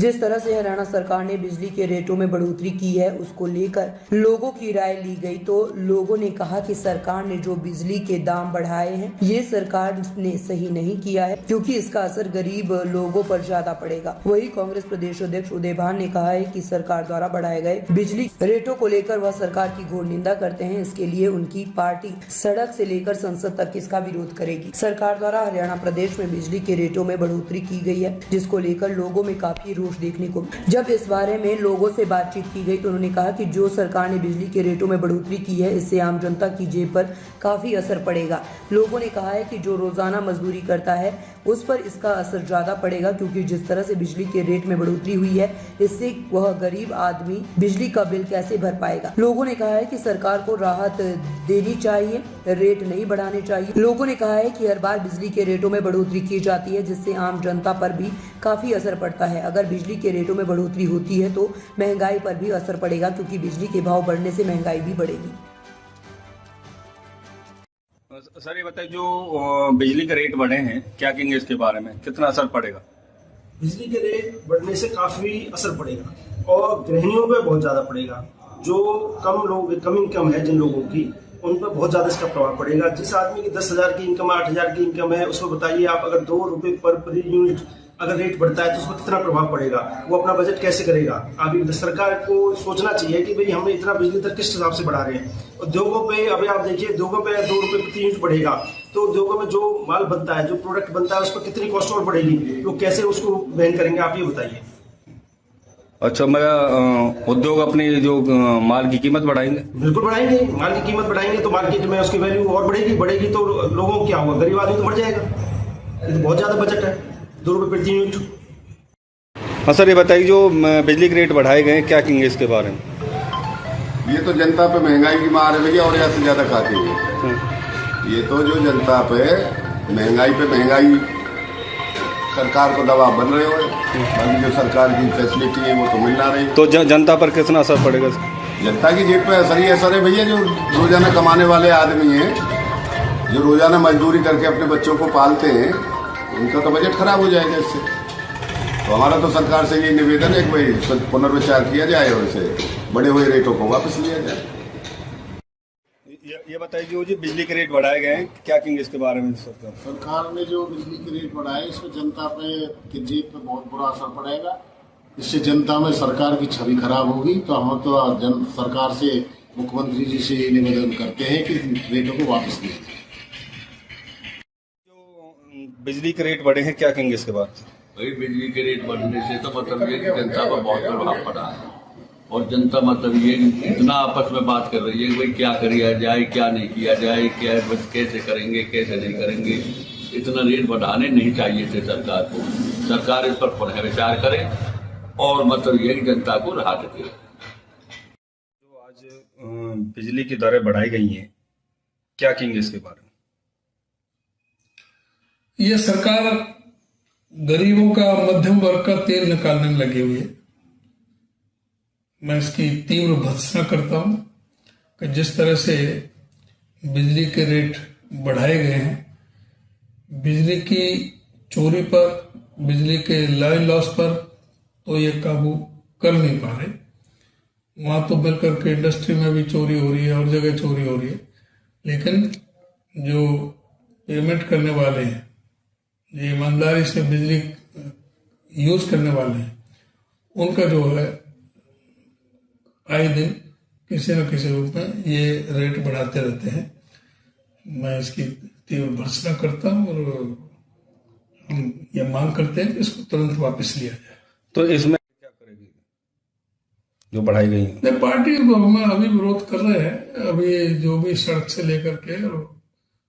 जिस तरह से हरियाणा सरकार ने बिजली के रेटों में बढ़ोतरी की है उसको लेकर लोगों की राय ली गई, तो लोगों ने कहा कि सरकार ने जो बिजली के दाम बढ़ाए हैं ये सरकार ने सही नहीं किया है, क्योंकि इसका असर गरीब लोगों पर ज्यादा पड़ेगा। वही कांग्रेस प्रदेश अध्यक्ष उदय भान ने कहा है कि सरकार द्वारा बढ़ाए गए बिजली रेटों को लेकर वह सरकार की घोर निंदा करते हैं। इसके लिए उनकी पार्टी सड़क से लेकर संसद तक इसका विरोध करेगी। सरकार द्वारा हरियाणा प्रदेश में बिजली के रेटों में बढ़ोतरी की गई है, जिसको लेकर लोगों में काफी रोष देखने को। जब इस बारे में लोगों से बातचीत की गई तो उन्होंने कहा कि जो सरकार ने बिजली के रेटों में बढ़ोतरी की है इससे आम जनता की जेब पर काफी असर पड़ेगा। लोगों ने कहा है कि जो रोजाना मजदूरी करता है उस पर इसका असर ज्यादा पड़ेगा, क्योंकि जिस तरह से बिजली के रेट में बढ़ोतरी हुई है इससे वह गरीब आदमी बिजली का बिल कैसे भर पाएगा। लोगों ने कहा है कि सरकार को राहत देनी चाहिए, रेट नहीं बढ़ाने चाहिए। लोगों ने कहा है कि हर बार बिजली के रेटों में बढ़ोतरी की जाती है, जिससे आम जनता पर भी काफी असर पड़ता है। अगर बिजली के रेटों में बढ़ोतरी होती है तो महंगाई पर भी असर पड़ेगा, क्योंकि बिजली के भाव बढ़ने से महंगाई भी बढ़ेगी। सर ये बताइए, जो बिजली के रेट बढ़े हैं क्या कहेंगे इसके बारे में, कितना असर पड़ेगा? बिजली के रेट बढ़ने से काफी असर पड़ेगा और गृहिणियों पे बहुत ज्यादा पड़ेगा। जो कम इनकम है जिन लोगों की, उन पर बहुत ज्यादा इसका प्रभाव पड़ेगा। जिस आदमी की 10,000 की इनकम, 8,000 की इनकम है, उसको बताइए आप अगर 2 रुपए पर यूनिट अगर रेट बढ़ता है तो उसको कितना प्रभाव पड़ेगा, वो अपना बजट कैसे करेगा। अभी सरकार को सोचना चाहिए कि भाई हमें इतना बिजली दर किस हिसाब से बढ़ा रहे हैं। उद्योगों पे अभी आप देखिए, उद्योगों पे 2 रुपए प्रति यूनिट बढ़ेगा तो उद्योगों में जो माल बनता है, जो प्रोडक्ट बनता है, उस पर कितनी कॉस्ट और बढ़ेगी, तो कैसे उसको वहन करेंगे, आप ये बताइए। अच्छा, मैं उद्योग अपनी जो माल की कीमत बढ़ाएंगे? बिल्कुल बढ़ाएंगे, माल की कीमत बढ़ाएंगे तो मार्केट में उसकी वैल्यू और बढ़ेगी तो लोगों को क्या होगा, गरीब आदमी तो बढ़ जाएगा। ये तो बहुत ज्यादा बजट है, 2 रुपए प्रति यूनिट। हाँ सर, ये बताइए जो बिजली के रेट बढ़ाए गए क्या कहेंगे इसके बारे में? ये तो जनता पे महंगाई की मार है भैया, और यहाँ से ज्यादा खाती है। ये तो जो जनता पे महंगाई सरकार को दबाव बन रहे हो, बाकी जो सरकार की फैसिलिटी है वो तो मिल ना रही। तो जनता पर कितना असर पड़ेगा? जनता की जेब पे असर ही असर है भैया। जो रोजाना कमाने वाले आदमी हैं, जो रोजाना मजदूरी करके अपने बच्चों को पालते हैं, उनका तो बजट खराब हो जाएगा इससे। तो हमारा तो सरकार से ये निवेदन है कि भाई पुनर्विचार किया जाए और इसे बढ़े हुए रेटों को वापस लिया जाए। ये बताइए जो बिजली के रेट बढ़ाए गए हैं क्या कहेंगे इसके बारे में? सरकार ने जो बिजली के रेट बढ़ाए इससे जनता पे की जेब पे बहुत बुरा असर पड़ेगा। इससे जनता में सरकार की छवि खराब होगी। तो हम तो सरकार से, मुख्यमंत्री जी से ये निवेदन करते हैं कि रेटों को वापस लिया जाए। जो बिजली के रेट बढ़े हैं क्या कहेंगे इसके बाद? भाई बिजली के रेट बढ़ने से तो मतलब ये कि जनता पर बहुत प्रभाव पड़ा है और जनता मतलब ये इतना आपस में बात कर रही है कि भाई क्या किया जाए, क्या नहीं किया जाए, क्या कैसे करेंगे, कैसे नहीं करेंगे। इतना रेट बढ़ाने नहीं चाहिए थे सरकार को। सरकार इस पर पुनः विचार करे और मतलब ये जनता को राहत दे। जो आज बिजली की दरें बढ़ाई गई हैं क्या कहेंगे इसके बारे में? ये सरकार गरीबों का, मध्यम वर्ग का तेल निकालने में लगी हुई है। मैं इसकी तीव्र भर्त्सना करता हूं कि जिस तरह से बिजली के रेट बढ़ाए गए हैं, बिजली की चोरी पर, बिजली के लाइन लॉस पर तो ये काबू कर नहीं पा रहे। वहां तो मिलकर के इंडस्ट्री में भी चोरी हो रही है और जगह चोरी हो रही है, लेकिन जो पेमेंट करने वाले हैं, जो ईमानदारी से बिजली यूज करने वाले हैं, उनका जो है आए दिन किसी न किसी रूप में ये रेट बढ़ाते रहते हैं। मैं इसकी तीव्र भर्त्सना करता हूं और हम ये मांग करते हैं कि इसको तुरंत वापस लिया जाए। तो इसमें क्या करेगी जो बढ़ाई गई है? पार्टी में अभी विरोध कर रहे हैं। अभी जो भी सड़क से लेकर के और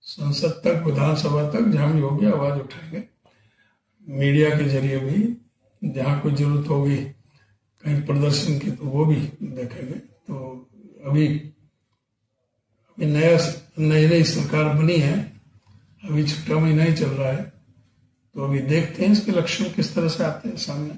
संसद तक, विधानसभा तक जहां भी होगी आवाज उठाएंगे। मीडिया के जरिए भी जहां कोई जरूरत होगी कहीं प्रदर्शन की तो वो भी देखेंगे। तो अभी नई सरकार बनी है, अभी 6वां महीना ही चल रहा है, तो अभी देखते हैं इसके लक्षण किस तरह से आते हैं सामने।